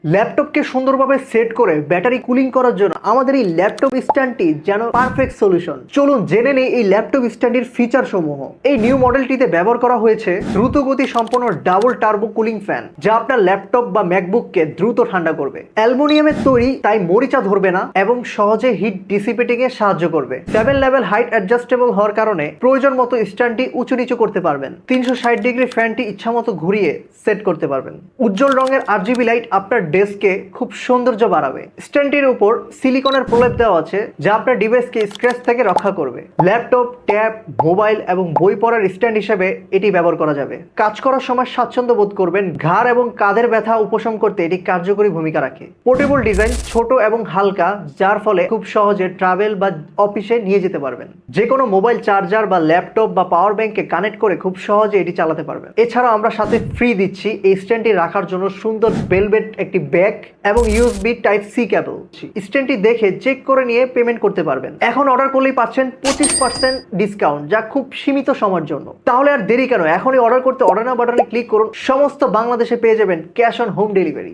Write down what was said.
ল্যাপটপকে সুন্দরভাবে সেট করে battery cooling করার জন্য আমাদের এই ল্যাপটপ স্ট্যান্ডটি যেন পারফেক্ট সলিউশন। চলুন জেনে নেই এই ল্যাপটপ স্ট্যান্ডের ফিচার সমূহ। এই নিউ মডেলটিতে ব্যবহার করা হয়েছে দ্রুত গতি সম্পন্ন ডাবল টার্বো কুলিং ফ্যান, যা আপনার ল্যাপটপ বা ম্যাকবুককে দ্রুত ঠান্ডা করবে। অ্যালুমিনিয়ামের তৈরি, তাই মরিচা ধরবে না এবং সহজে হিট ডিসিপেটিং এ সাহায্য করবে। 7 লেভেল হাইট অ্যাডজাস্টেবল হওয়ার কারণে প্রয়োজন মতো স্ট্যান্ডটি উঁচু নিচু করতে পারবেন। 360 ডিগ্রি ফ্যানটি ইচ্ছামতো ঘুরিয়ে সেট করতে পারবেন। উজ্জ্বল রঙের RGB লাইট আপনার ডেস্কে খুব সৌন্দর্য বাড়াবে। স্ট্যান্ডটির উপর সিলিকনের প্রলেপ দেওয়া আছে, যা আপনার ডিভাইসকে স্ক্র্যাচ থেকে রক্ষা করবে। ল্যাপটপ, ট্যাব, মোবাইল এবং বই পড়ার স্ট্যান্ড হিসেবে এটি ব্যবহার করা যাবে। কাজ করার সময় স্বাচ্ছন্দ্য বোধ করবেন। ঘাড় এবং কাঁধের ব্যথা উপশম করতে এটি কার্যকরী ভূমিকা রাখে। পোর্টেবল ডিজাইন, ছোট এবং হালকা, যার ফলে খুব সহজে ট্রাভেল বা অফিসে নিয়ে যেতে পারবেন। যে কোনো মোবাইল চার্জার বা ল্যাপটপ বা পাওয়ার ব্যাংকে কানেক্ট করে খুব সহজে এটি চালাতে পারবেন। এছাড়াও আমরা সাথে ফ্রি দিচ্ছি এই স্ট্যান্ডটি রাখার জন্য সুন্দর ভেলভেট একটি ব্যাগ এবং USB Type-C কেবল। স্ট্যান্ডটি দেখে চেক করে নিয়ে পেমেন্ট করতে পারবেন। এখন অর্ডার করলেই পাচ্ছেন 25% ডিসকাউন্ট, যা খুব সীমিত সময়ের জন্য। তাহলে আর দেরি কেন, এখনই অর্ডার করতে অর্ডার নাও বাটনে ক্লিক করুন। সমস্ত বাংলাদেশে পেয়ে যাবেন ক্যাশ অন হোম ডেলিভারি।